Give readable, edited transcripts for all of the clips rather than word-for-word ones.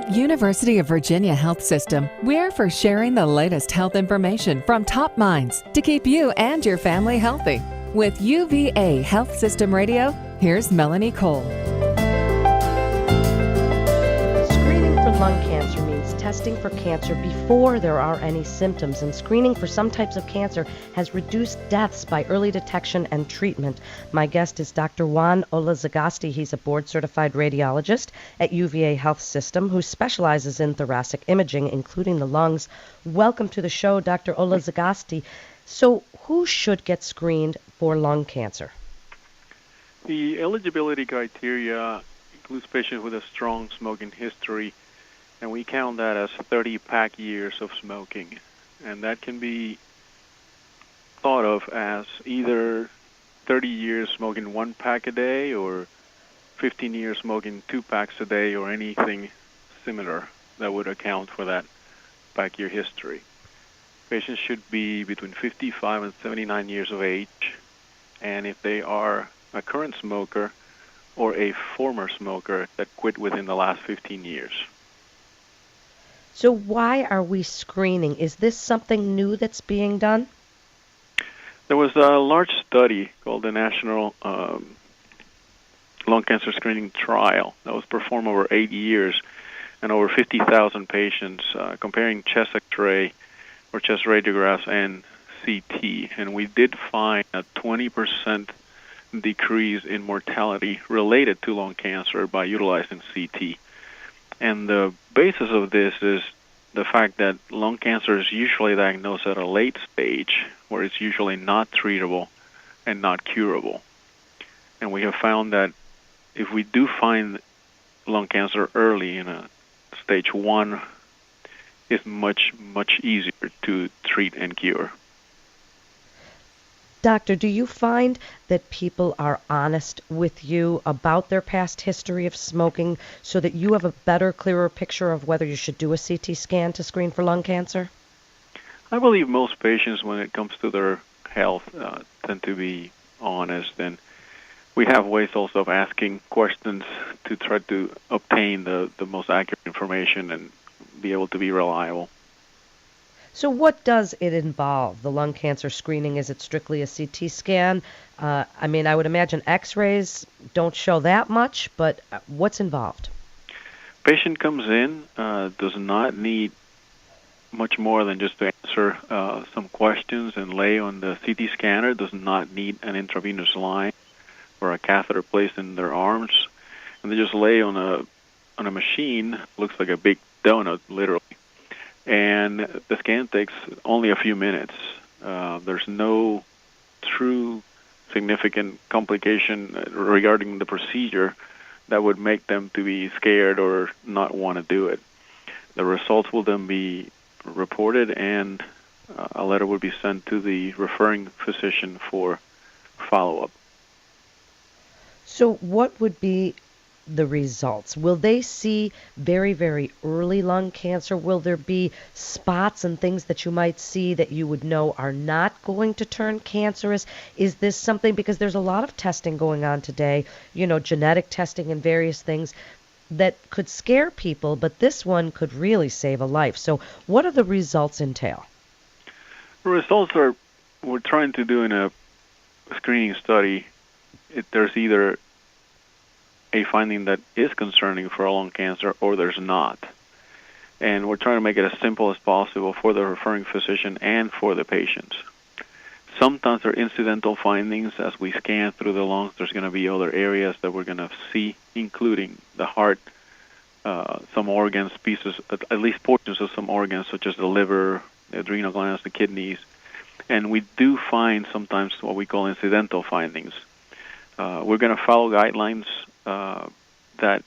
At University of Virginia Health System, we're for sharing the latest health information from top minds to keep you and your family healthy. With UVA Health System Radio, here's Melanie Cole. Screening for lung cancer means testing for cancer before there are any symptoms, and screening for some types of cancer has reduced deaths by early detection and treatment. My guest is Dr. Juan Olazagasti. He's a board-certified radiologist at UVA Health System who specializes in thoracic imaging, including the lungs. Welcome to the show, Dr. Olazagasti. So who should get screened for lung cancer? The eligibility criteria includes patients with a strong smoking history, and we count that as 30 pack years of smoking. And that can be thought of as either 30 years smoking 1 pack a day or 15 years smoking 2 packs a day or anything similar that would account for that pack year history. Patients should be between 55 and 79 years of age, and if they are a current smoker or a former smoker that quit within the last 15 years. So why are we screening? Is this something new that's being done? There was a large study called the National Lung Cancer Screening Trial that was performed over 8 years and over 50,000 patients comparing chest X-ray or chest radiographs and CT. And we did find a 20% decrease in mortality related to lung cancer by utilizing CT. And the basis of this is the fact that lung cancer is usually diagnosed at a late stage where it's usually not treatable and not curable. And we have found that if we do find lung cancer early in a stage 1, it's much, much easier to treat and cure. Doctor, do you find that people are honest with you about their past history of smoking so that you have a better, clearer picture of whether you should do a CT scan to screen for lung cancer? I believe most patients, when it comes to their health, tend to be honest, and we have ways also of asking questions to try to obtain the most accurate information and be able to be reliable. So what does it involve, the lung cancer screening? Is it strictly a CT scan? I would imagine X-rays don't show that much, but what's involved? Patient comes in, does not need much more than just to answer some questions and lay on the CT scanner, does not need an intravenous line or a catheter placed in their arms, and they just lay on a machine, looks like a big donut, literally. And the scan takes only a few minutes. There's no true significant complication regarding the procedure that would make them to be scared or not want to do it. The results will then be reported, and a letter will be sent to the referring physician for follow-up. So what would be the results? Will they see very, very early lung cancer? Will there be spots and things that you might see that you would know are not going to turn cancerous? Is this something, because there's a lot of testing going on today, genetic testing and various things that could scare people, but this one could really save a life. So what do the results entail? The results we're trying to do in a screening study, there's either a finding that is concerning for lung cancer or there's not. And we're trying to make it as simple as possible for the referring physician and for the patients. Sometimes there are incidental findings. As we scan through the lungs, there's going to be other areas that we're going to see, including the heart, some organs, pieces, at least portions of some organs, such as the liver, the adrenal glands, the kidneys. And we do find sometimes what we call incidental findings. We're going to follow guidelines that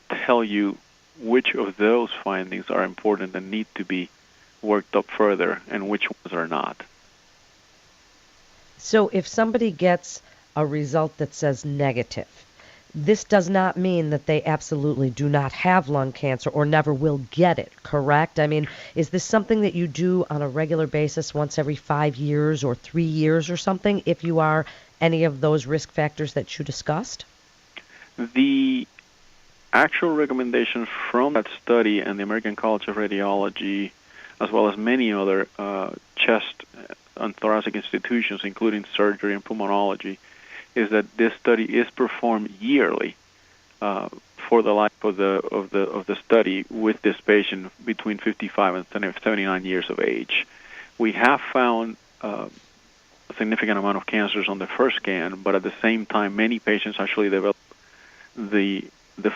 tell you which of those findings are important and need to be worked up further and which ones are not. So if somebody gets a result that says negative, this does not mean that they absolutely do not have lung cancer or never will get it, correct? Is this something that you do on a regular basis once every 5 years or 3 years or something if you are any of those risk factors that you discussed? The actual recommendations from that study and the American College of Radiology, as well as many other chest and thoracic institutions, including surgery and pulmonology, is that this study is performed yearly for the life of the study with this patient between 55 and 79 years of age. We have found a significant amount of cancers on the first scan, but at the same time, many patients actually develop the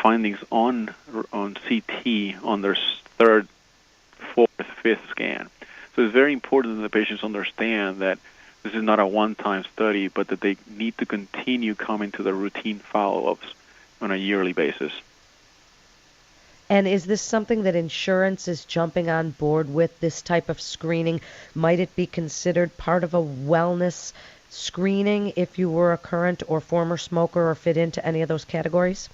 findings on CT on their third, fourth, fifth scan. So it's very important that the patients understand that this is not a one-time study, but that they need to continue coming to the routine follow-ups on a yearly basis. And is this something that insurance is jumping on board with, this type of screening? Might it be considered part of a wellness screening if you were a current or former smoker or fit into any of those categories?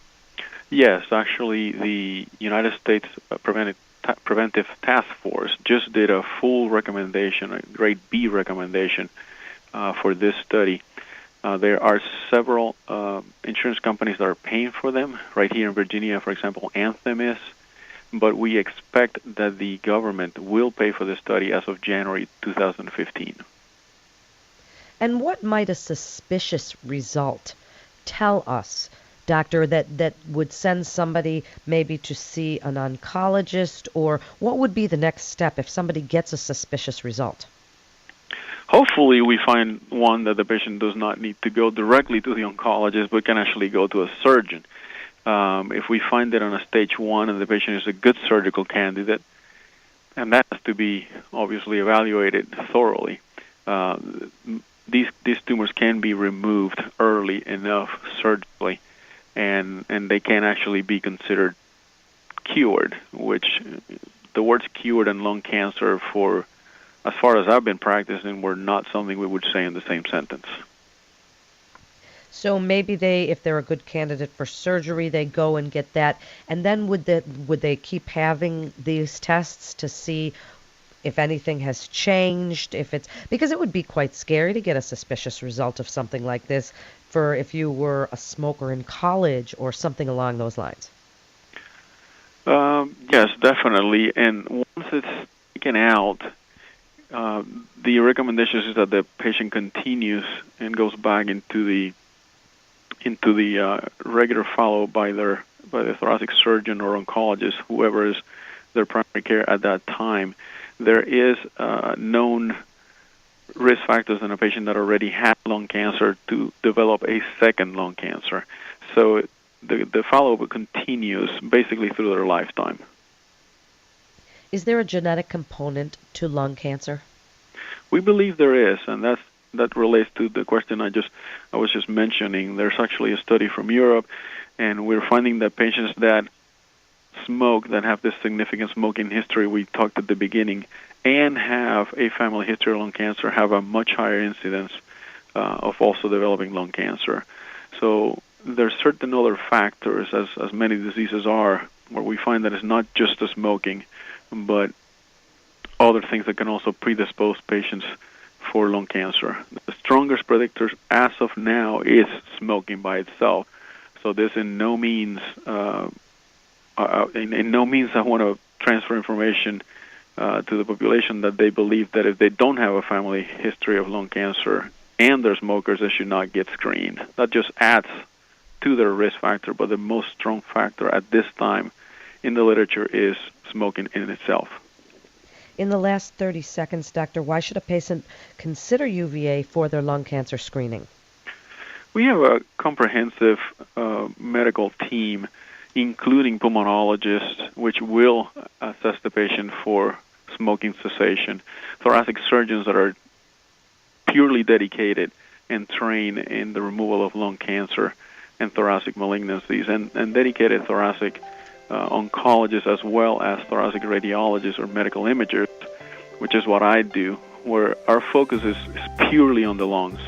Yes, actually, the United States Preventive Task Force just did a full recommendation, a grade B recommendation for this study. There are several insurance companies that are paying for them. Right here in Virginia, for example, Anthem is. But we expect that the government will pay for this study as of January 2015. And what might a suspicious result tell us, doctor, that would send somebody maybe to see an oncologist? Or what would be the next step if somebody gets a suspicious result? Hopefully we find one that the patient does not need to go directly to the oncologist, but can actually go to a surgeon. If we find it on a stage 1 and the patient is a good surgical candidate, and that has to be obviously evaluated thoroughly, these tumors can be removed early enough surgically, and they can actually be considered cured, which the words cured and lung cancer, for as far as I've been practicing, were not something we would say in the same sentence. So maybe if they're a good candidate for surgery, they go and get that. And then would they keep having these tests to see if anything has changed, because it would be quite scary to get a suspicious result of something like this for if you were a smoker in college or something along those lines. Yes, definitely. And once it's taken out, the recommendation is that the patient continues and goes back into the regular follow by the thoracic surgeon or oncologist, whoever is their primary care at that time. There is known risk factors in a patient that already had lung cancer to develop a second lung cancer. So the follow-up continues basically through their lifetime. Is there a genetic component to lung cancer? We believe there is, and that relates to the question I was just mentioning. There's actually a study from Europe, and we're finding that patients that smoke, that have this significant smoking history we talked at the beginning, and have a family history of lung cancer, have a much higher incidence of also developing lung cancer. So there's certain other factors, as many diseases are, where we find that it's not just the smoking, but other things that can also predispose patients for lung cancer. The strongest predictors as of now is smoking by itself. So this in no means I want to transfer information to the population that they believe that if they don't have a family history of lung cancer and they're smokers, they should not get screened. That just adds to their risk factor, but the most strong factor at this time in the literature is smoking in itself. In the last 30 seconds, doctor, why should a patient consider UVA for their lung cancer screening? We have a comprehensive medical team, including pulmonologists, which will assess the patient for smoking cessation, thoracic surgeons that are purely dedicated and trained in the removal of lung cancer and thoracic malignancies, and dedicated thoracic oncologists, as well as thoracic radiologists or medical imagers, which is what I do, where our focus is purely on the lungs.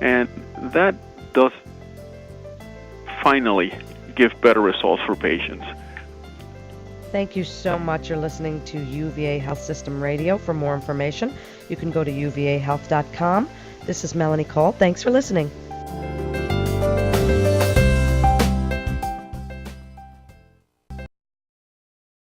And that does finally give better results for patients. Thank you so much. You're listening to UVA Health System Radio. For more information, you can go to uvahealth.com. This is Melanie Cole. Thanks for listening.